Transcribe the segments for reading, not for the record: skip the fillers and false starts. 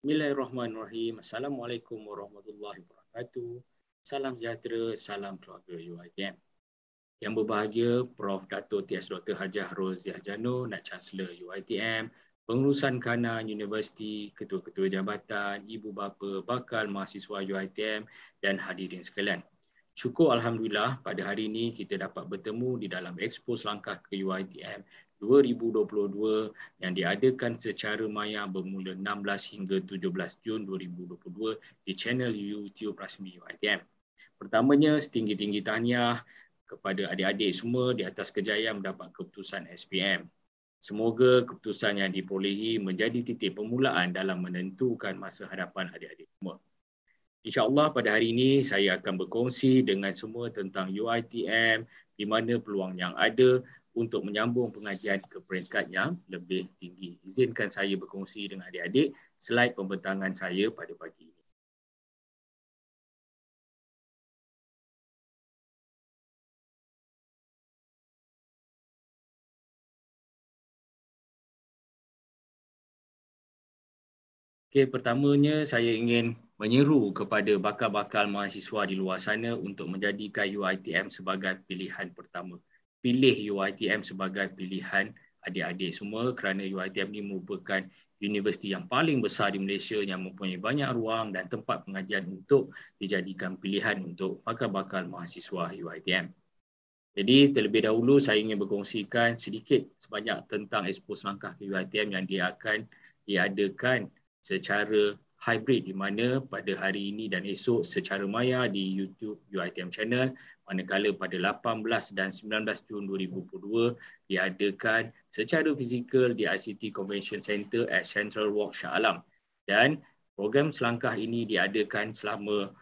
Bismillahirrahmanirrahim. Assalamualaikum warahmatullahi wabarakatuh. Salam sejahtera, salam keluarga UiTM. Yang berbahagia, Prof. Dato' T.S. Dr. Hajah Roziah Jano, Naib Chancellor UiTM, Pengurusan Kanan Universiti, Ketua-Ketua Jabatan, Ibu Bapa, Bakal Mahasiswa UiTM dan hadirin sekalian. Syukur Alhamdulillah pada hari ini kita dapat bertemu di dalam Expo Selangkah ke UiTM 2022 yang diadakan secara maya bermula 16 hingga 17 Jun 2022 di channel YouTube rasmi UiTM. Pertamanya, setinggi-tinggi tahniah kepada adik-adik semua di atas kejayaan mendapat keputusan SPM. Semoga keputusan yang diperolehi menjadi titik permulaan dalam menentukan masa hadapan adik-adik semua. InsyaAllah pada hari ini saya akan berkongsi dengan semua tentang UiTM, di mana peluang yang ada untuk menyambung pengajian ke peringkat yang lebih tinggi. Izinkan saya berkongsi dengan adik-adik slide pembentangan saya pada pagi ini. Okey, pertamanya saya ingin menyeru kepada bakal-bakal mahasiswa di luar sana untuk menjadikan UiTM sebagai pilihan pertama. Pilih UiTM sebagai pilihan adik-adik semua kerana UiTM ini merupakan universiti yang paling besar di Malaysia yang mempunyai banyak ruang dan tempat pengajian untuk dijadikan pilihan untuk bakal-bakal mahasiswa UiTM. Jadi terlebih dahulu saya ingin berkongsikan sedikit sebanyak tentang Expo Selangkah ke UiTM yang dia akan diadakan secara hybrid di mana pada hari ini dan esok secara maya di YouTube UiTM channel, manakala pada 18 dan 19 Jun 2022 diadakan secara fizikal di ICT Convention Center at Central Walk Shah Alam. Dan program selangkah ini diadakan selama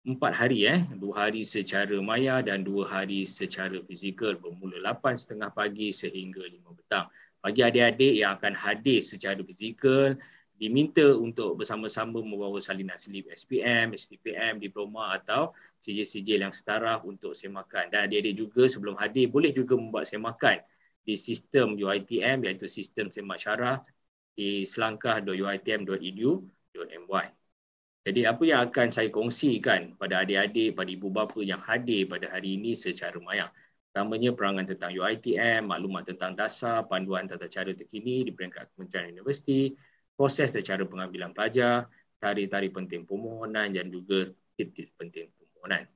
4 hari, 2 hari secara maya dan 2 hari secara fizikal bermula 8.30 pagi sehingga 5 petang. Bagi adik-adik yang akan hadir secara fizikal, diminta untuk bersama-sama membawa salinan slip SPM, STPM, diploma atau sijil-sijil yang setara untuk semakan. Dan adik-adik juga sebelum hadir boleh juga membuat semakan di sistem UiTM iaitu sistem semak syarah di selangkah.uitm.edu.my. Jadi apa yang akan saya kongsikan pada adik-adik, pada ibu bapa yang hadir pada hari ini secara maya. Pertamanya perangan tentang UiTM, maklumat tentang dasar, panduan tata cara terkini di peringkat Kementerian Universiti, proses secara pengambilan pelajar, tarikh-tarikh penting permohonan dan juga tips-tips penting permohonan.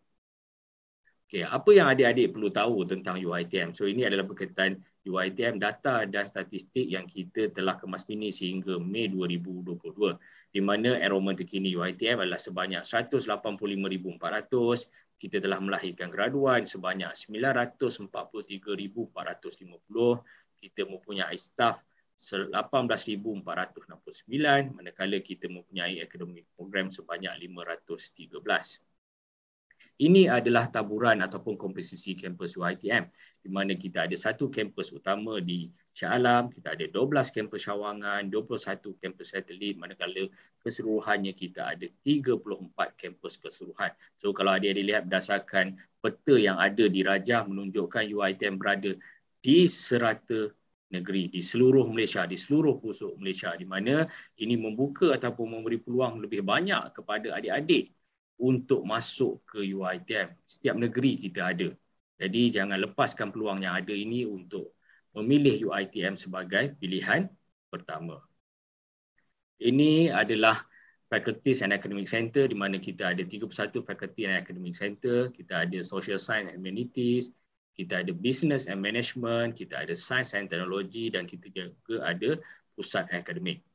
Okay, apa yang adik-adik perlu tahu tentang UiTM? So ini adalah berkaitan UiTM data dan statistik yang kita telah kemas kini sehingga Mei 2022, di mana enrolment terkini UiTM adalah sebanyak 185,400. Kita telah melahirkan graduan sebanyak 943,450. Kita mempunyai staf 18,469, manakala kita mempunyai akademik program sebanyak 513. Ini adalah taburan ataupun komposisi kampus UiTM, di mana kita ada satu kampus utama di Shah Alam, kita ada 12 kampus cawangan, 21 kampus satelit, manakala keseluruhannya kita ada 34 kampus keseluruhan. So kalau adik-adik lihat berdasarkan peta yang ada di Rajah menunjukkan UiTM berada di serata negeri, di seluruh Malaysia, di seluruh pelosok Malaysia, di mana ini membuka ataupun memberi peluang lebih banyak kepada adik-adik untuk masuk ke UiTM. Setiap negeri kita ada. Jadi jangan lepaskan peluang yang ada ini untuk memilih UiTM sebagai pilihan pertama. Ini adalah Faculties and Academic Center di mana kita ada 31 Faculty and Academic Center, kita ada Social Science and Humanities, kita ada Business and Management, kita ada Science and Technology dan kita juga ada Pusat Akademik.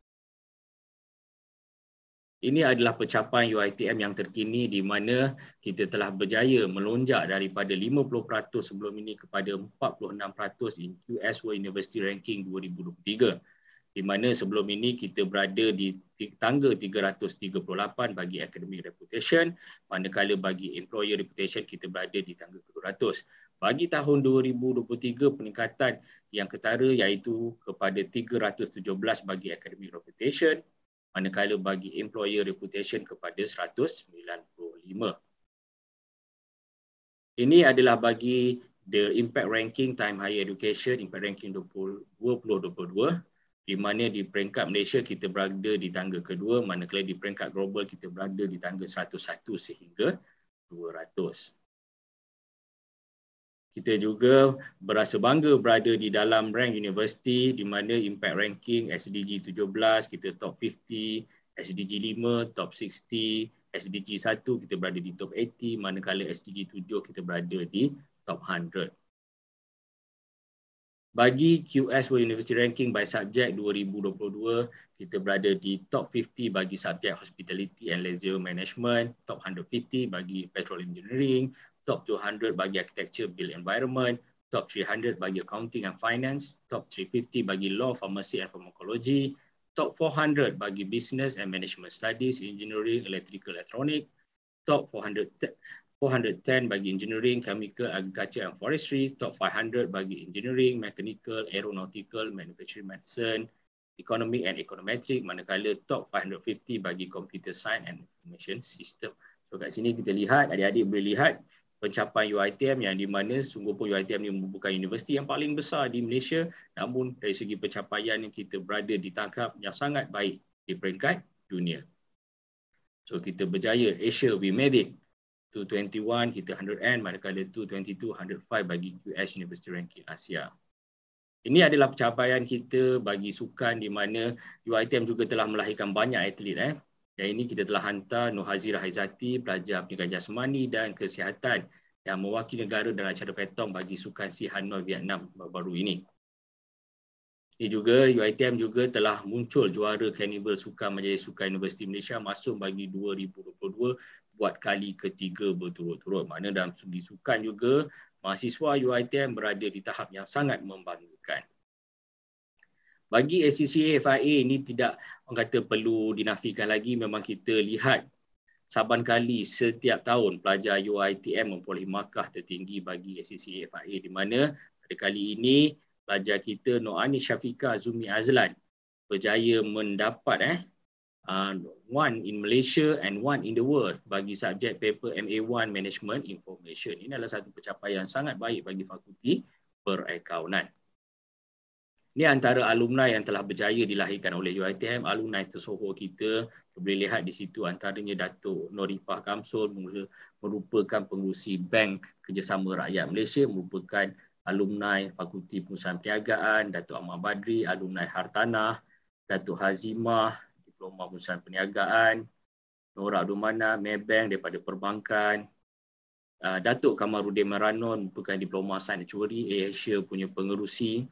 Ini adalah pencapaian UiTM yang terkini di mana kita telah berjaya melonjak daripada 50% sebelum ini kepada 46% in QS World University Ranking 2023. Di mana sebelum ini kita berada di tangga 338 bagi Academic Reputation, manakala bagi Employer Reputation kita berada di tangga ke-200. Bagi tahun 2023 peningkatan yang ketara iaitu kepada 317 bagi Academic Reputation, manakala bagi Employer Reputation kepada 195. Ini adalah bagi the Impact Ranking Time Higher Education, Impact Ranking 2022, di mana di peringkat Malaysia kita berada di tangga kedua, manakala di peringkat global kita berada di tangga 101 sehingga 200. Kita juga berasa bangga berada di dalam rank universiti di mana Impact Ranking SDG 17 kita top 50, SDG 5 top 60, SDG 1 kita berada di top 80, manakala SDG 7 kita berada di top 100. Bagi QS World University Ranking by Subject 2022, kita berada di top 50 bagi subjek Hospitality and Leisure Management, top 150 bagi Petroleum Engineering, top 200 bagi Architecture Built Environment, top 300 bagi Accounting and Finance, top 350 bagi Law, Pharmacy and Pharmacology, top 400 bagi Business and Management Studies, Engineering, Electrical, Electronic, top 410 bagi Engineering, Chemical, Agriculture and Forestry, top 500 bagi Engineering, Mechanical, Aeronautical, Manufacturing Medicine, Economic and Econometric, manakala top 550 bagi Computer Science and Information System. So kat sini kita lihat, adik-adik boleh lihat pencapaian UiTM yang di mana sungguh pun UiTM ini merupakan universiti yang paling besar di Malaysia, namun dari segi pencapaian yang kita berada di tangkap yang sangat baik di peringkat dunia. So kita berjaya, Asia we made it. 221 kita 100N, manakala 222 105 bagi QS University Ranking Asia. Ini adalah pencapaian kita bagi sukan di mana UiTM juga telah melahirkan banyak atlet. Yang ini kita telah hantar Nur Hazirah Haizati, pelajar pendidikan jasmani dan kesihatan yang mewakili negara dalam acara petong bagi sukan Si Hanoi Vietnam baru ini. Ini juga UiTM juga telah muncul juara Carnival Sukan Majlis Sukan Universiti Malaysia masuk bagi 2022 buat kali ketiga berturut-turut. Mana dalam segi sukan juga mahasiswa UiTM berada di tahap yang sangat membanggakan. Bagi ACCA FIA ini tidak orang kata perlu dinafikan lagi, memang kita lihat saban kali setiap tahun pelajar UiTM memperoleh markah tertinggi bagi ACCA FIA, di mana pada kali ini pelajar kita Nur Anis Syafiqah Zumi Azlan berjaya mendapat one in Malaysia and one in the world bagi subjek paper MA1 Management Information. Ini adalah satu pencapaian sangat baik bagi Fakulti Perakaunan. Ini antara alumni yang telah berjaya dilahirkan oleh UiTM, alumni tersohor kita. Boleh lihat di situ antaranya Datuk Norifah Kamsul, merupakan pengurusi Bank Kerjasama Rakyat Malaysia, merupakan alumni Fakulti Pengurusan Perniagaan, Datuk Ahmad Badri, alumni Hartanah, Datuk Hazimah, Diploma Pengurusan Perniagaan, Nora Abdul Manaf, Maybank daripada Perbankan, Datuk Kamarudin Maranon merupakan Diploma Sains Actuary, Asia punya pengerusi,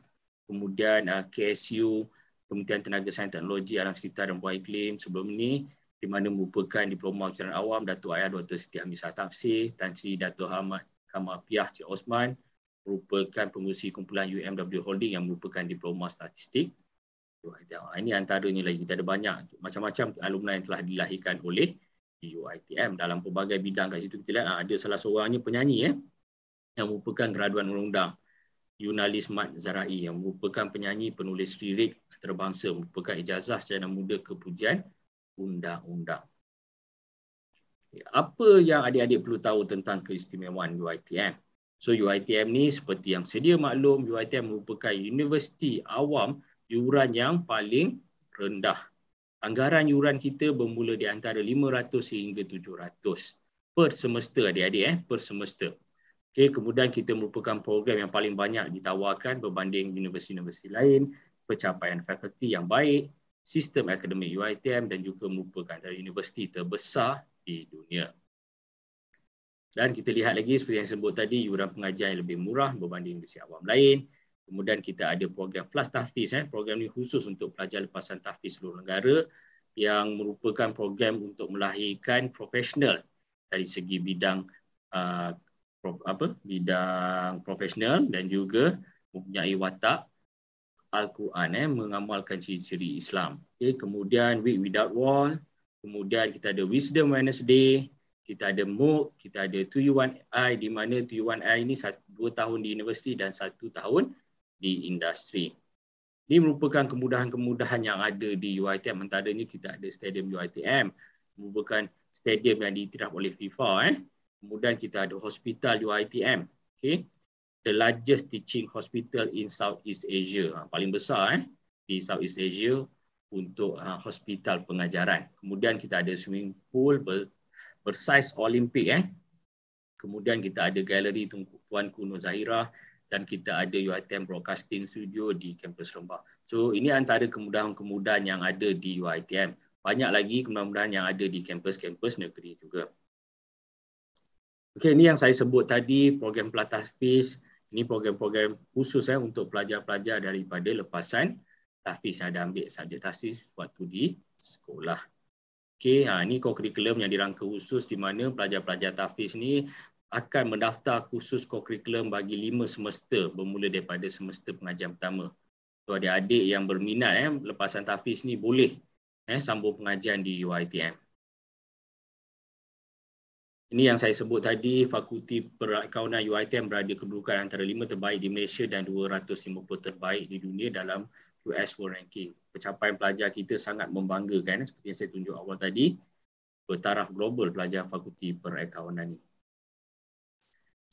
kemudian KSU, Kementerian Tenaga Sains Teknologi, Alam Sekitar dan Buah Iklim sebelum ini, di mana merupakan Diploma Ujian Awam, Datuk Ayah Dr. Siti Hamisah Tafsir, Tan Sri Datuk Ahmad Kamal Piah Cik Osman, merupakan pengurusi kumpulan UMW Holding yang merupakan Diploma Statistik. Ini antaranya lagi, kita ada banyak macam-macam alumni yang telah dilahirkan oleh UiTM dalam pelbagai bidang. Kat situ kita lihat ada salah seorangnya penyanyi yang merupakan graduan undang-undang, Yunalis Mat Zarai, yang merupakan penyanyi penulis lirik antarabangsa, merupakan ijazah sarjana muda kepujian undang-undang. Apa yang adik-adik perlu tahu tentang keistimewaan UiTM? So UiTM ni seperti yang sedia maklum, UiTM merupakan universiti awam yuran yang paling rendah. Anggaran yuran kita bermula di antara 500 hingga 700 per semester adik-adik, per semester. Okay, kemudian kita merupakan program yang paling banyak ditawarkan berbanding universiti-universiti lain, pencapaian fakulti yang baik, sistem akademik UiTM dan juga merupakan antara universiti terbesar di dunia. Dan kita lihat lagi seperti yang sebut tadi, yuran pengajar yang lebih murah berbanding universiti awam lain. Kemudian kita ada program Flas Tahfiz. Program ini khusus untuk pelajar lepasan tahfiz seluruh negara yang merupakan program untuk melahirkan profesional dari segi bidang bidang profesional dan juga mempunyai watak Al-Quran, mengamalkan ciri-ciri Islam. Okay. Kemudian Week Without Wall, kemudian kita ada Wisdom Wednesday, kita ada MOOC, kita ada 2U1I, di mana 2U1I ini 2 tahun di universiti dan 1 tahun di industri. Ini merupakan kemudahan-kemudahan yang ada di UiTM. Antaranya kita ada Stadium UiTM, merupakan stadium yang diiktiraf oleh FIFA. Kemudian kita ada Hospital UiTM, okay? The largest teaching hospital in Southeast Asia, paling besar. di Southeast Asia untuk hospital pengajaran. Kemudian kita ada swimming pool bersaiz Olimpik. Kemudian kita ada galeri Tuanku Nur Zahirah dan kita ada UiTM Broadcasting Studio di kampus Rembah. So ini antara kemudahan-kemudahan yang ada di UiTM. Banyak lagi kemudahan-kemudahan yang ada di kampus-kampus negeri juga. Okey, ini yang saya sebut tadi, program Pelatahfiz. Ini program-program khusus untuk pelajar-pelajar daripada lepasan tahfiz yang ada ambil subjek tahfiz waktu di sekolah. Okey, ini kurikulum yang dirangka khusus di mana pelajar-pelajar tahfiz ni akan mendaftar khusus kurikulum bagi 5 semester bermula daripada semester pengajian pertama. So adik-adik yang berminat lepasan tahfiz ni boleh sambung pengajian di UiTM. Ini yang saya sebut tadi, Fakulti Perakaunan UiTM berada kedudukan antara 5 terbaik di Malaysia dan 250 terbaik di dunia dalam US World Ranking. Pencapaian pelajar kita sangat membanggakan seperti yang saya tunjuk awal tadi, bertaraf global pelajar Fakulti Perakaunan ini.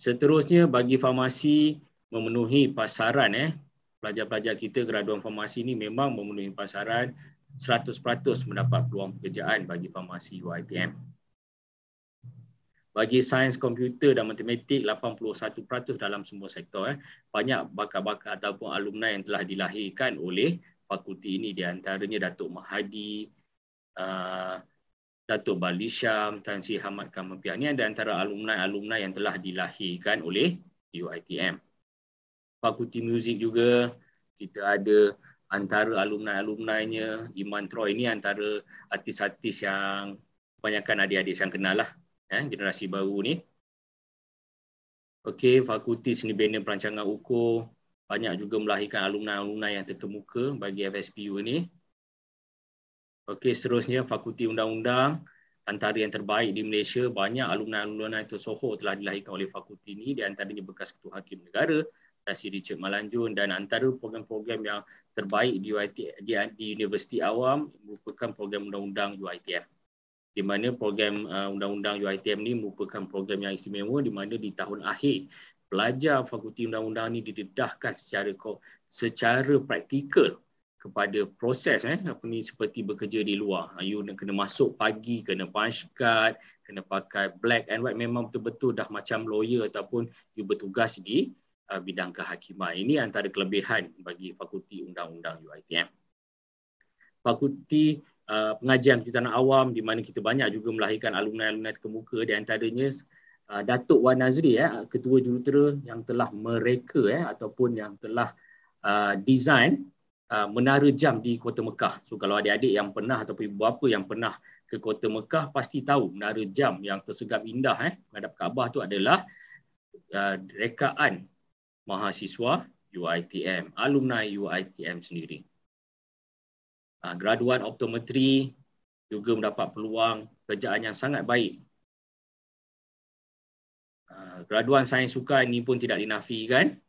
Seterusnya, bagi farmasi memenuhi pasaran, pelajar-pelajar kita graduan farmasi ini memang memenuhi pasaran 100% mendapat peluang pekerjaan bagi farmasi UiTM. Bagi sains komputer dan matematik, 81% dalam semua sektor. Banyak bakat-bakat ataupun alumni yang telah dilahirkan oleh fakulti ini. Di antaranya Datuk Mahadi, Datuk Bali Syam, Tan Sri Hamad Kamampiah. Ini ada antara alumni-alumni yang telah dilahirkan oleh UiTM. Fakulti muzik juga, kita ada antara alumni-alumninya, Iman Troy. Ini antara artis-artis yang kebanyakan adik-adik yang kenal lah. Generasi baru ni. Okey, Fakulti Seni Bina Perancangan Ukur banyak juga melahirkan alumni-alumni yang terkemuka bagi FSPU ni. Okey, seterusnya Fakulti Undang-Undang antara yang terbaik di Malaysia, banyak alumni-alumni tersohor telah dilahirkan oleh fakulti ini, di antaranya bekas Ketua Hakim Negara Tan Sri Richard Malanjun, dan antara program-program yang terbaik di Universiti Awam merupakan program Undang-Undang UiTM. Di mana program Undang-Undang UiTM ni merupakan program yang istimewa di mana di tahun akhir pelajar Fakulti Undang-Undang ni didedahkan secara praktikal kepada proses seperti bekerja di luar. You kena masuk pagi, kena punch card, kena pakai black and white, memang betul-betul dah macam lawyer ataupun you bertugas di bidang kehakiman. Ini antara kelebihan bagi Fakulti Undang-Undang UiTM. Fakulti Pengajian Kejuruteraan Awam di mana kita banyak juga melahirkan alumni-alumni terkemuka, di antaranya Datuk Wan Nazri, Ketua Jurutera yang telah mereka ataupun yang telah design menara jam di Kota Mekah. So kalau adik-adik yang pernah ataupun ibu bapa yang pernah ke Kota Mekah pasti tahu menara jam yang tersegap indah menghadap Kaabah tu adalah rekaan mahasiswa UiTM, alumni UiTM sendiri. Graduan optometri juga mendapat peluang pekerjaan yang sangat baik. Graduan sains sukan ini pun tidak dinafikan.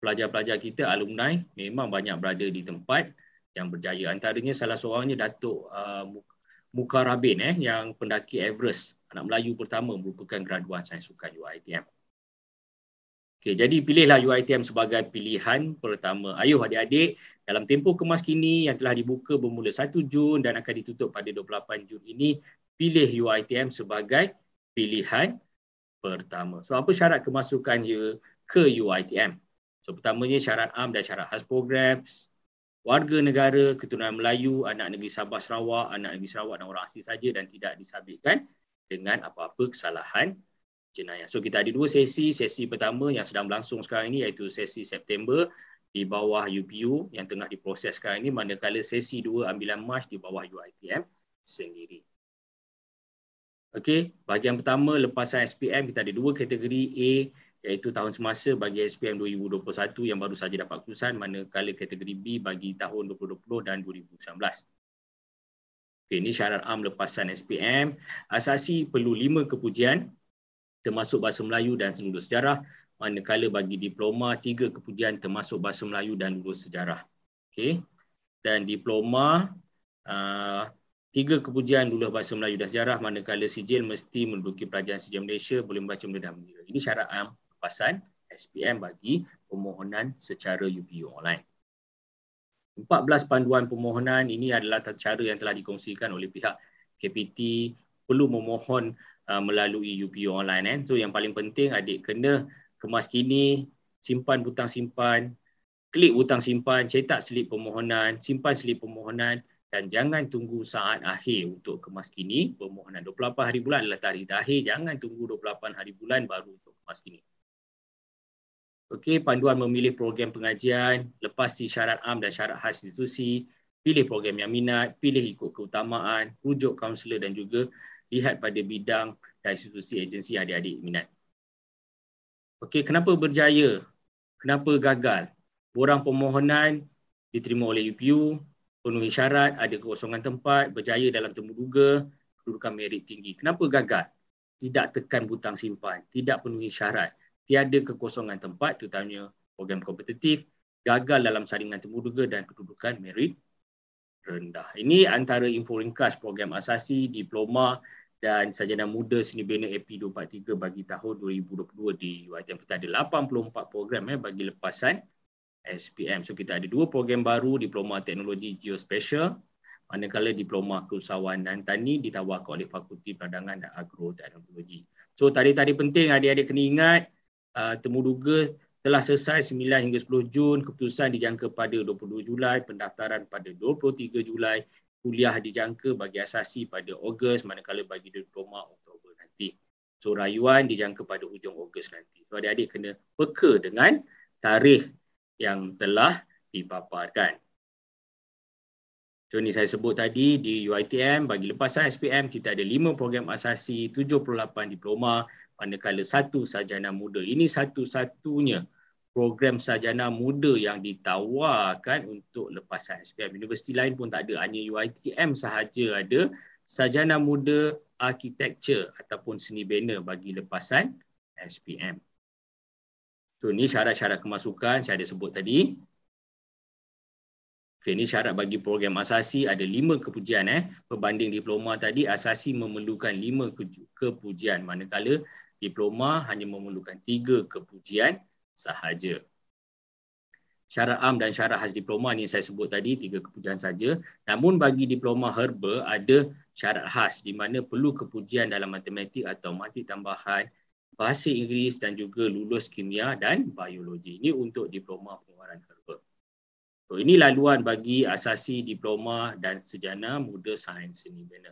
Pelajar-pelajar kita, alumni, memang banyak berada di tempat yang berjaya. Antaranya salah seorangnya Datuk Mukarabin yang pendaki Everest, anak Melayu pertama merupakan graduan sains sukan UiTM. Okay, jadi pilihlah UiTM sebagai pilihan pertama. Ayuh adik-adik, dalam tempoh kemas kini yang telah dibuka bermula 1 Jun dan akan ditutup pada 28 Jun ini, pilih UiTM sebagai pilihan pertama. So, apa syarat kemasukan ke UiTM? So, pertamanya syarat am dan syarat khas program, warga negara, keturunan Melayu, anak negeri Sabah Sarawak, anak negeri Sarawak dan orang asli saja dan tidak disabitkan dengan apa-apa kesalahan jenayah. So kita ada 2 sesi. Sesi pertama yang sedang berlangsung sekarang ini iaitu sesi September di bawah UPU yang tengah diproses sekarang ini, manakala sesi 2 ambilan Mac di bawah UiTM sendiri. Okey, bahagian pertama lepasan SPM kita ada 2 kategori A iaitu tahun semasa bagi SPM 2021 yang baru saja dapat keputusan, manakala kategori B bagi tahun 2020 dan 2019. Okey, ini syarat am lepasan SPM. Asasi perlu 5 kepujian termasuk bahasa Melayu dan seluruh sejarah, manakala bagi diploma 3 kepujian termasuk bahasa Melayu dan seluruh sejarah. Okey. Dan diploma 3 kepujian lulus bahasa Melayu dan sejarah, manakala sijil mesti menduduki pelajaran sijil Malaysia, boleh membaca menulis dan mengira. Ini syarat am lepasan SPM bagi permohonan secara UPU online. 14 panduan permohonan ini adalah tata cara yang telah dikongsikan oleh pihak KPT, perlu memohon melalui UPU online. So yang paling penting adik kena kemas kini, simpan butang simpan, klik butang simpan, cetak slip permohonan, simpan slip permohonan dan jangan tunggu saat akhir untuk kemas kini permohonan. 28 hari bulan adalah tarikh terakhir, jangan tunggu 28 hari bulan baru untuk kemas kini. Okey, panduan memilih program pengajian, lepasi syarat am dan syarat khas institusi, pilih program yang minat, pilih ikut keutamaan, rujuk kaunselor dan juga lihat pada bidang dan institusi agensi adik-adik minat. Okey, kenapa berjaya? Kenapa gagal? Borang permohonan diterima oleh UPU, penuhi syarat, ada kekosongan tempat, berjaya dalam temuduga, kedudukan merit tinggi. Kenapa gagal? Tidak tekan butang simpan, tidak penuhi syarat, tiada kekosongan tempat, terutamanya program kompetitif, gagal dalam saringan temuduga dan kedudukan merit rendah. Ini antara info ringkas program asasi, diploma dan sarjana muda seni bina AP 243 bagi tahun 2022 di UiTM. Kita ada 84 program bagi lepasan SPM. So kita ada 2 program baru, diploma teknologi geospatial, manakala diploma keusahawan dan tani ditawarkan oleh Fakulti Perdagangan dan Agroteknologi. So tarikh-tarikh penting adik-adik kena ingat, temuduga telah selesai 9 hingga 10 Jun, keputusan dijangka pada 22 Julai, pendaftaran pada 23 Julai, kuliah dijangka bagi asasi pada Ogos, manakala bagi diploma Oktober nanti. So rayuan dijangka pada hujung Ogos nanti. So adik-adik kena peka dengan tarikh yang telah dipaparkan. So ini saya sebut tadi di UiTM bagi lepasan SPM kita ada 5 program asasi, 78 diploma, manakala 1 sarjana muda. Ini satu-satunya program sarjana muda yang ditawarkan untuk lepasan SPM. Universiti lain pun tak ada, hanya UiTM sahaja ada sarjana muda architecture ataupun seni bina bagi lepasan SPM. So ini syarat-syarat kemasukan saya ada sebut tadi. Okay, ini syarat bagi program asasi ada 5 kepujian. Berbanding diploma tadi, asasi memerlukan 5 kepujian. Manakala diploma hanya memerlukan 3 kepujian sahaja. Syarat am dan syarat khas diploma ni saya sebut tadi 3 kepujian saja. Namun bagi diploma herba ada syarat khas di mana perlu kepujian dalam matematik atau matematik tambahan, bahasa Inggeris dan juga lulus kimia dan biologi. Ini untuk diploma pengeluaran herba. So, ini laluan bagi asasi diploma dan sarjana muda sains seni bina.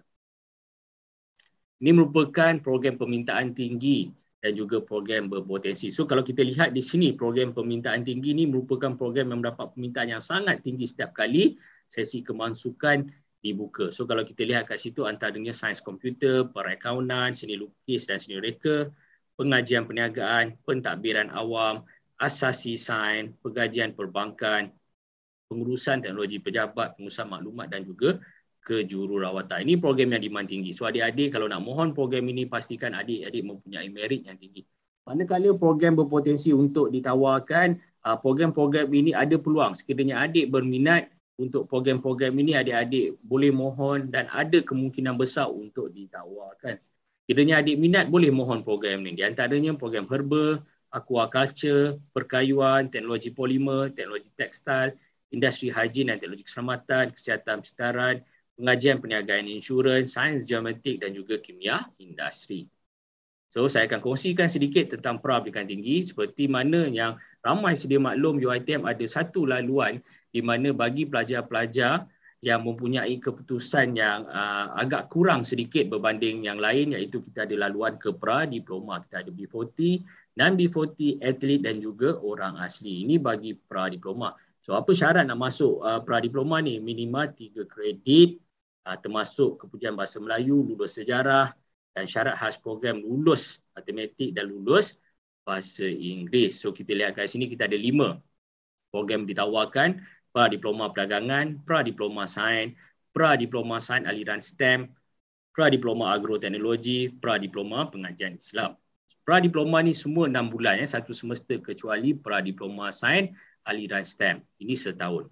Ini merupakan program permintaan tinggi dan juga program berpotensi. So kalau kita lihat di sini program permintaan tinggi ini merupakan program yang mendapat permintaan yang sangat tinggi setiap kali sesi kemasukan dibuka. So kalau kita lihat kat situ antaranya sains komputer, perakaunan, seni lukis dan seni reka, pengajian perniagaan, pentadbiran awam, asasi sains, pengajian perbankan, pengurusan teknologi pejabat, pengurusan maklumat dan juga kejururawatan. Ini program yang demand tinggi. So adik-adik kalau nak mohon program ini pastikan adik-adik mempunyai merit yang tinggi. Manakala program berpotensi untuk ditawarkan, program-program ini ada peluang. Sekiranya adik berminat untuk program-program ini, adik-adik boleh mohon dan ada kemungkinan besar untuk ditawarkan. Sekiranya adik minat boleh mohon program ini. Di antaranya program herba, aquaculture, perkayuan, teknologi polimer, teknologi tekstil, industri higien dan teknologi keselamatan, kesihatan persekitaran, pengajian perniagaan insurans, sains geometrik dan juga kimia industri. So saya akan kongsikan sedikit tentang pra-pendidikan tinggi seperti mana yang ramai sedia maklum UiTM ada satu laluan di mana bagi pelajar-pelajar yang mempunyai keputusan yang agak kurang sedikit berbanding yang lain, iaitu kita ada laluan ke pra-diploma. Kita ada B40, non-B40, atlet dan juga orang asli. Ini bagi pra-diploma. So apa syarat nak masuk pra-diploma ni? Minimal 3 kredit termasuk kepujian bahasa Melayu, lulus sejarah dan syarat khas program lulus matematik dan lulus bahasa Inggeris. So kita lihat kat sini kita ada 5 program ditawarkan: pra-diploma perdagangan, pra-diploma sains, pra-diploma sains aliran STEM, pra-diploma agroteknologi, pra-diploma pengajian Islam. Pra-diploma ni semua 6 bulan, satu semester kecuali pra-diploma sains aliran STEM. Ini setahun.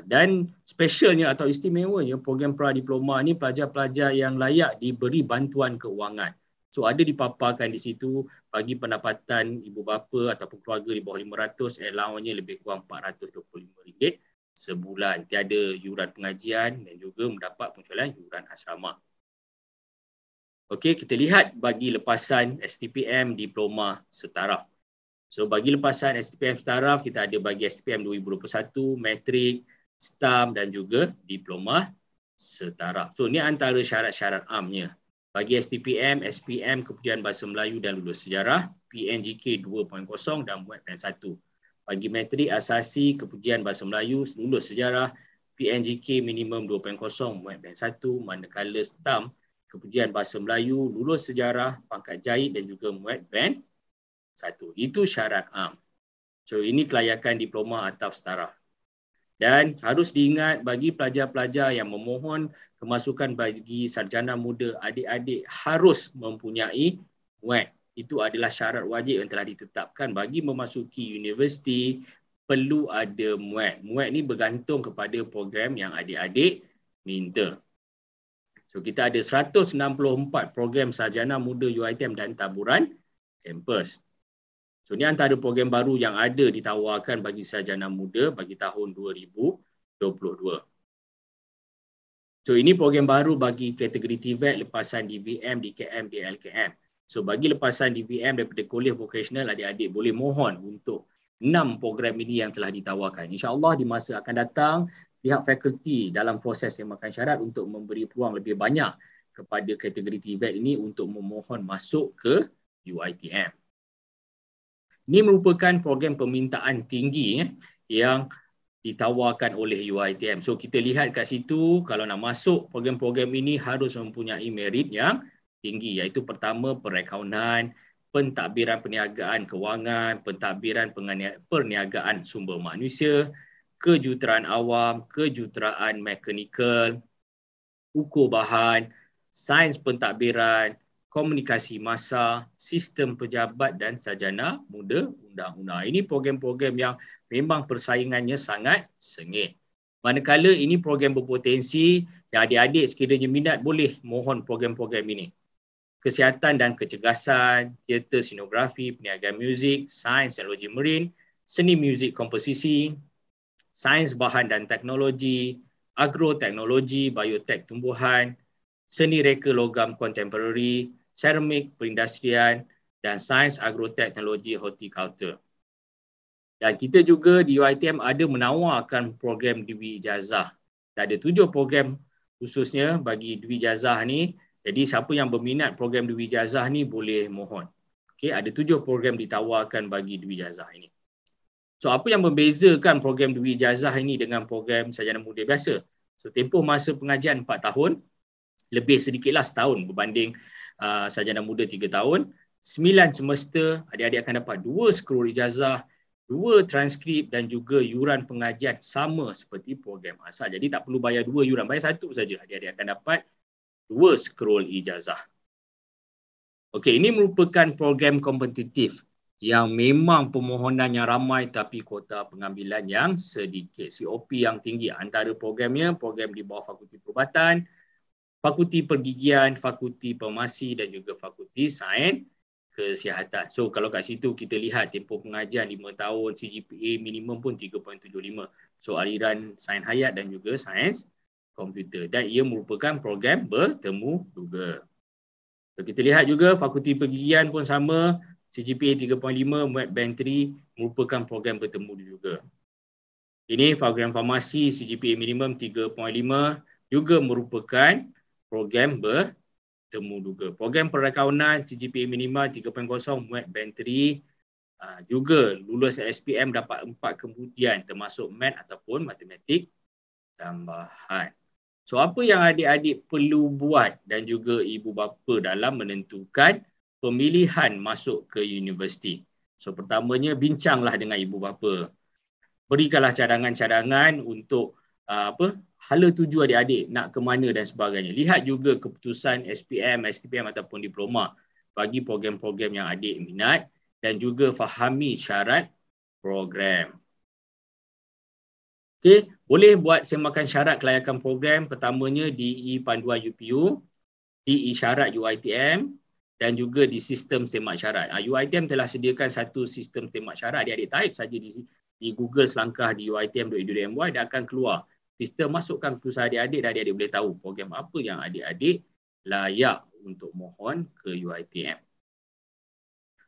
Dan specialnya atau istimewanya program pra-diploma ni pelajar-pelajar yang layak diberi bantuan keuangan. So ada dipaparkan di situ bagi pendapatan ibu bapa ataupun keluarga di bawah 500, allowance-nya lebih kurang RM425 sebulan, tiada yuran pengajian dan juga mendapat punculan yuran asrama. Okey, kita lihat bagi lepasan STPM diploma setaraf. So bagi lepasan STPM setaraf, kita ada bagi STPM 2021, matrik, STAM dan juga diploma setaraf. So ini antara syarat-syarat amnya. Bagi STPM, SPM, Kepujian Bahasa Melayu dan Lulus Sejarah, PNGK 2.0 dan MUAT Band 1. Bagi matrik asasi, Kepujian Bahasa Melayu, Lulus Sejarah, PNGK minimum 2.0, MUAT Band 1, manakala STAM, Kepujian Bahasa Melayu, Lulus Sejarah, Pangkat Jahit dan juga MUAT Band 1. Itu syarat am. So ini kelayakan diploma atau setaraf. Dan harus diingat bagi pelajar-pelajar yang memohon kemasukan bagi sarjana muda, adik-adik harus mempunyai MUAT. Itu adalah syarat wajib yang telah ditetapkan bagi memasuki universiti, perlu ada MUAT. MUAT ni bergantung kepada program yang adik-adik minta. So kita ada 164 program sarjana muda UiTM dan taburan kampus. So ini antara program baru yang ada ditawarkan bagi sarjana muda bagi tahun 2022. So ini program baru bagi kategori TVET, lepasan DVM, DKM, DLKM. So bagi lepasan DVM daripada kuliah vocational, adik-adik boleh mohon untuk 6 program ini yang telah ditawarkan. InsyaAllah di masa akan datang, pihak fakulti dalam proses semakan syarat untuk memberi peluang lebih banyak kepada kategori TVET ini untuk memohon masuk ke UiTM. Ini merupakan program permintaan tinggi yang ditawarkan oleh UiTM. So kita lihat kat situ, kalau nak masuk program-program ini harus mempunyai merit yang tinggi, iaitu pertama perakaunan, pentadbiran perniagaan kewangan, pentadbiran perniagaan sumber manusia, kejuruteraan awam, kejuruteraan mekanikal, ukur bahan, sains pentadbiran, komunikasi massa, sistem pejabat dan sarjana muda undang-undang. Ini program-program yang memang persaingannya sangat sengit. Manakala ini program berpotensi yang adik-adik sekiranya minat boleh mohon program-program ini. Kesihatan dan kecergasan, teater sinografi, perniagaan muzik, sains teknologi marine, seni muzik komposisi, sains bahan dan teknologi, agroteknologi, biotek tumbuhan, seni reka logam kontemporari, seramik perindustrian dan sains agroteknologi horticulture. Dan kita juga di UiTM ada menawarkan program Dwi Ijazah. Ada 7 program khususnya bagi Dwi Ijazah ni. Jadi siapa yang berminat program Dwi Ijazah ni boleh mohon. Okey, ada 7 program ditawarkan bagi Dwi Ijazah ini. So apa yang membezakan program Dwi Ijazah ini dengan program sarjana muda biasa? So tempoh masa pengajian 4 tahun, lebih sedikitlah setahun berbanding sarjana muda 3 tahun. 9 semester, adik-adik akan dapat 2 scroll ijazah, 2 transkrip dan juga yuran pengajian sama seperti program asal. Jadi tak perlu bayar 2 yuran, bayar 1 saja. Adik-adik akan dapat 2 scroll ijazah. Okey, ini merupakan program kompetitif yang memang permohonan yang ramai tapi kuota pengambilan yang sedikit. COP yang tinggi. Antara programnya, program di bawah Fakulti Perubatan, Fakulti Pergigian, Fakulti Farmasi dan juga Fakulti Sains Kesihatan. So kalau kat situ kita lihat tempoh pengajian 5 tahun, CGPA minimum pun 3.75. So aliran sains hayat dan juga sains komputer. Dan ia merupakan program bertemu juga. So, kita lihat juga Fakulti Pergigian pun sama, CGPA 3.5, MUAT Band 3 merupakan program bertemu juga. Ini program farmasi, CGPA minimum 3.5 juga merupakan program bertemu juga. Program perakaunan, CGPA minimum 3.0, MUAT Band 3 juga lulus SPM dapat 4 kemudian termasuk math ataupun matematik tambahan. So apa yang adik-adik perlu buat dan juga ibu bapa dalam menentukan pemilihan masuk ke universiti? So pertamanya bincanglah dengan ibu bapa. Berikanlah cadangan-cadangan untuk hala tuju adik-adik nak ke mana dan sebagainya. Lihat juga keputusan SPM, STPM ataupun diploma bagi program-program yang adik minat dan juga fahami syarat program. Okey, boleh buat semakan syarat kelayakan program. Pertamanya di panduan UPU, di syarat UiTM dan juga di sistem semak syarat. UiTM telah sediakan satu sistem semak syarat. Adik-adik type saja di di Google selangkah di uitm.edu.my, dia akan keluar. Sistem masukkan keputusan adik-adik dan adik-adik boleh tahu program apa yang adik-adik layak untuk mohon ke UiTM.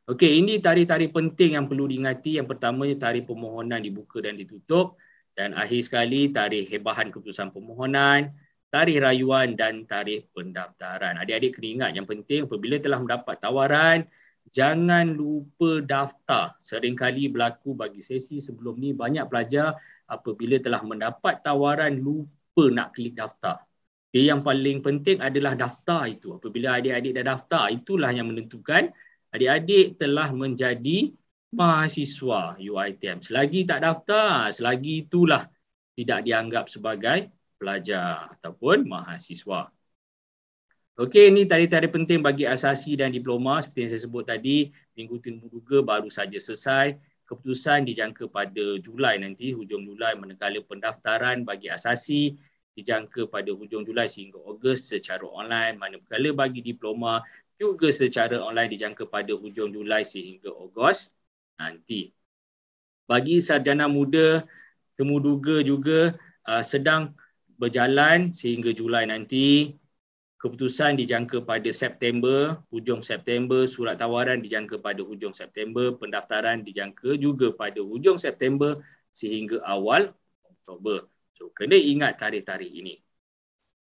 Okey, ini tarikh-tarikh penting yang perlu diingati. Yang pertamanya tarikh permohonan dibuka dan ditutup. Dan akhir sekali tarikh hebahan keputusan permohonan, tarikh rayuan dan tarikh pendaftaran. Adik-adik kena ingat yang penting apabila telah mendapat tawaran, jangan lupa daftar. Seringkali berlaku bagi sesi sebelum ni, banyak pelajar apabila telah mendapat tawaran lupa nak klik daftar. Yang paling penting adalah daftar itu. Apabila adik-adik dah daftar, itulah yang menentukan adik-adik telah menjadi mahasiswa UiTM. Selagi tak daftar, selagi itulah tidak dianggap sebagai pelajar ataupun mahasiswa. Okey, ini tarikh-tarikh penting bagi asasi dan diploma. Seperti yang saya sebut tadi, minggu Tengah baru saja selesai. Keputusan dijangka pada Julai nanti, hujung Julai, manakala pendaftaran bagi asasi dijangka pada hujung Julai sehingga Ogos secara online, manakala bagi diploma juga secara online dijangka pada hujung Julai sehingga Ogos nanti. Bagi sarjana muda, Temuduga juga sedang berjalan sehingga Julai nanti. Keputusan dijangka pada September, hujung September, surat tawaran dijangka pada hujung September, pendaftaran dijangka juga pada hujung September sehingga awal Oktober. So, kena ingat tarikh-tarikh ini.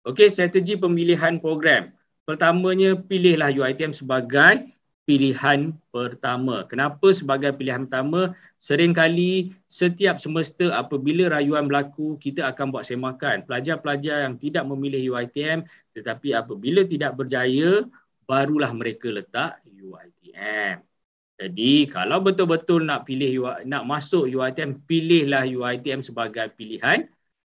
Okey, strategi pemilihan program. Pertamanya, pilihlah UiTM sebagai pilihan pertama. Kenapa sebagai pilihan pertama? Seringkali setiap semester apabila rayuan berlaku, kita akan buat semakan. Pelajar-pelajar yang tidak memilih UiTM tetapi apabila tidak berjaya, barulah mereka letak UiTM. Jadi kalau betul-betul nak masuk UiTM, pilihlah UiTM sebagai pilihan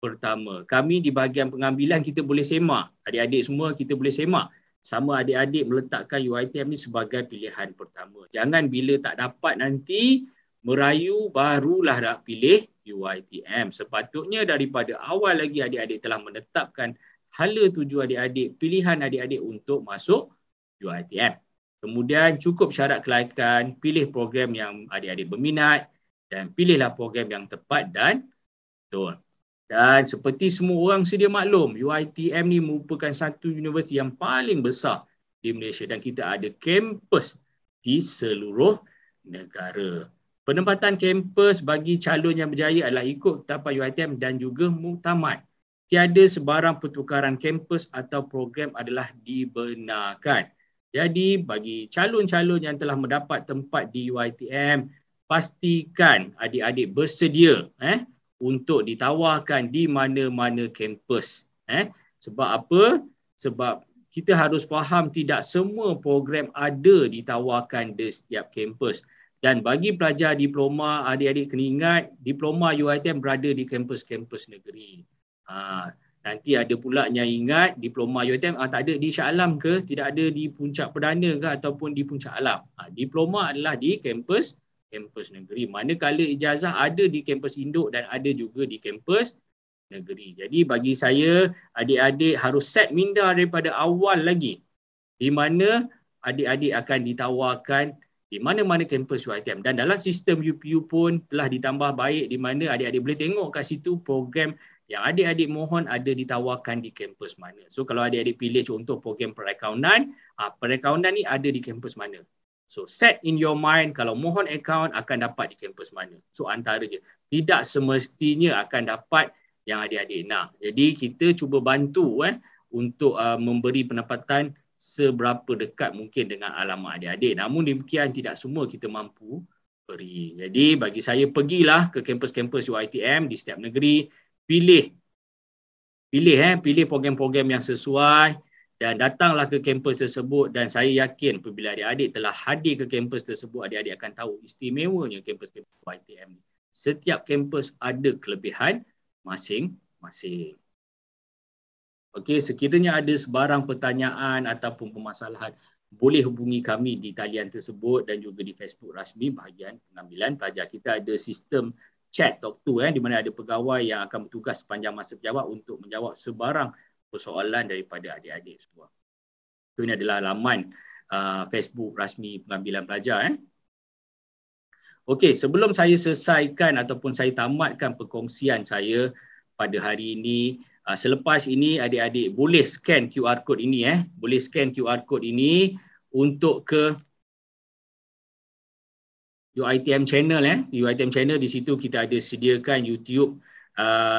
pertama. Kami di bahagian pengambilan kita boleh semak. Adik-adik semua kita boleh semak. Sama adik-adik meletakkan UiTM ni sebagai pilihan pertama. Jangan bila tak dapat nanti merayu barulah nak pilih UiTM. Sepatutnya daripada awal lagi adik-adik telah menetapkan hala tuju adik-adik, pilihan adik-adik untuk masuk UiTM. Kemudian cukup syarat kelayakan, pilih program yang adik-adik berminat dan pilihlah program yang tepat dan betul. Dan seperti semua orang sedia maklum, UiTM ni merupakan satu universiti yang paling besar di Malaysia dan kita ada kampus di seluruh negara. Penempatan kampus bagi calon yang berjaya adalah ikut ketetapan UiTM dan juga muktamad. Tiada sebarang pertukaran kampus atau program adalah dibenarkan. Jadi bagi calon-calon yang telah mendapat tempat di UiTM, pastikan adik-adik bersedia untuk ditawarkan di mana-mana kampus. Sebab apa? Sebab kita harus faham tidak semua program ada ditawarkan di setiap kampus. Dan bagi pelajar diploma, adik-adik kena ingat, diploma UiTM berada di kampus-kampus negeri. Nanti ada pula yang ingat diploma UiTM tak ada di Shah Alam ke, tidak ada di Puncak Perdana ke ataupun di Puncak Alam. Diploma adalah di kampus negeri. Manakala ijazah ada di kampus induk dan ada juga di kampus negeri. Jadi bagi saya, adik-adik harus set minda daripada awal lagi di mana adik-adik akan ditawarkan di mana-mana kampus UiTM. Dan dalam sistem UPU pun telah ditambah baik di mana adik-adik boleh tengok kat situ program yang adik-adik mohon ada ditawarkan di kampus mana. So kalau adik-adik pilih contoh program perakaunan, perakaunan ni ada di kampus mana. So set in your mind kalau mohon akaun akan dapat di kampus mana. So antara je. Tidak semestinya akan dapat yang adik-adik nak. Jadi kita cuba bantu untuk memberi pendapatan seberapa dekat mungkin dengan alamat adik-adik. Namun demikian tidak semua kita mampu beri. Jadi bagi saya pergilah ke kampus-kampus UiTM di setiap negeri, pilih program-program yang sesuai dan datanglah ke kampus tersebut dan saya yakin apabila adik-adik telah hadir ke kampus tersebut, adik-adik akan tahu istimewanya kampus-kampus UiTM. Setiap kampus ada kelebihan masing-masing. Okey, sekiranya ada sebarang pertanyaan ataupun permasalahan, boleh hubungi kami di talian tersebut dan juga di Facebook rasmi bahagian pengambilan pelajar. Kita ada sistem chat talk to di mana ada pegawai yang akan bertugas sepanjang masa pejabat untuk menjawab sebarang persoalan daripada adik-adik semua. So, ini adalah laman Facebook rasmi pengambilan pelajar. Okey, sebelum saya selesaikan ataupun saya tamatkan perkongsian saya pada hari ini, selepas ini adik-adik boleh scan QR code ini boleh scan QR code ini untuk ke UiTM channel UiTM channel. Di situ kita ada sediakan YouTube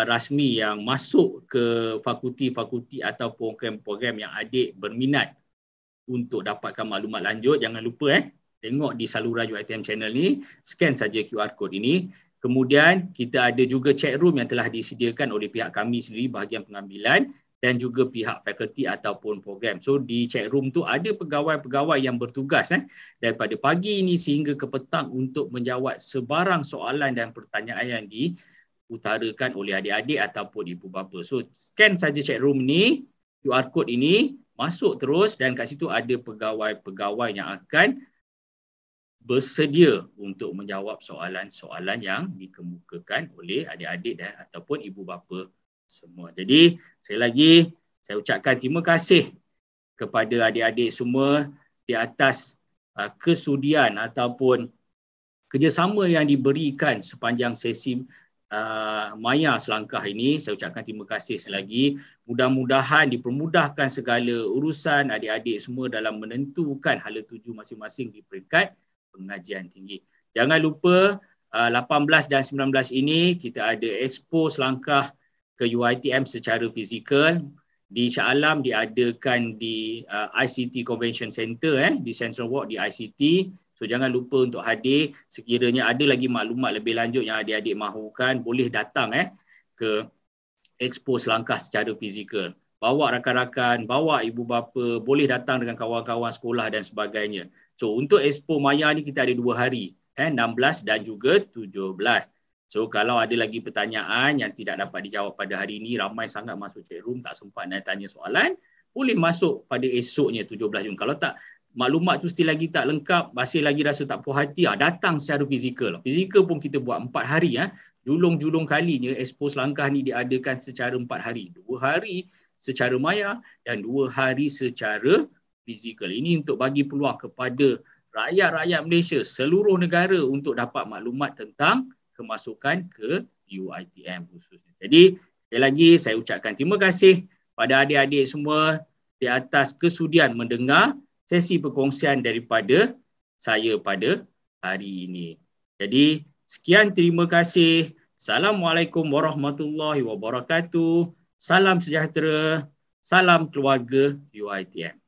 rasmi yang masuk ke fakulti-fakulti ataupun program-program yang adik berminat untuk dapatkan maklumat lanjut. Jangan lupa tengok di saluran UiTM channel ni, scan saja QR code ini. Kemudian kita ada juga chat room yang telah disediakan oleh pihak kami sendiri, bahagian pengambilan dan juga pihak fakulti ataupun program. So di chat room tu ada pegawai-pegawai yang bertugas daripada pagi ini sehingga ke petang untuk menjawab sebarang soalan dan pertanyaan yang diutarakan oleh adik-adik ataupun ibu bapa. So scan saja chat room ni, QR code ini, masuk terus dan kat situ ada pegawai-pegawai yang akan bersedia untuk menjawab soalan-soalan yang dikemukakan oleh adik-adik dan ataupun ibu bapa semua. Jadi, sekali lagi saya ucapkan terima kasih kepada adik-adik semua di atas kesudian ataupun kerjasama yang diberikan sepanjang sesi Maya selangkah ini. Saya ucapkan terima kasih selagi. Mudah-mudahan dipermudahkan segala urusan adik-adik semua dalam menentukan hala tuju masing-masing di peringkat pengajian tinggi. Jangan lupa 18 dan 19 ini kita ada expo selangkah ke UiTM secara fizikal. Di Shah Alam diadakan di ICT Convention Center di Central Walk di ICT. So jangan lupa untuk hadir. Sekiranya ada lagi maklumat lebih lanjut yang adik-adik mahukan, boleh datang ke expo selangkah secara fizikal. Bawa rakan-rakan, bawa ibu bapa, boleh datang dengan kawan-kawan sekolah dan sebagainya. So untuk expo Maya ni kita ada 2 hari, 16 dan juga 17. So kalau ada lagi pertanyaan yang tidak dapat dijawab pada hari ini, ramai sangat masuk chat room, tak sempat nak tanya soalan, boleh masuk pada esoknya 17 Jun. Kalau tak, maklumat tu still lagi tak lengkap, masih lagi rasa tak puas hati, datang secara fizikal. Fizikal pun kita buat 4 hari. Julung-julung kalinya expo selangkah ni diadakan secara 4 hari. 2 hari secara maya dan 2 hari secara fizikal. Ini untuk bagi peluang kepada rakyat-rakyat Malaysia, seluruh negara untuk dapat maklumat tentang kemasukan ke UiTM khususnya. Jadi, sekali lagi saya ucapkan terima kasih pada adik-adik semua di atas kesudian mendengar sesi perkongsian daripada saya pada hari ini. Jadi, sekian terima kasih. Assalamualaikum warahmatullahi wabarakatuh. Salam sejahtera. Salam keluarga UiTM.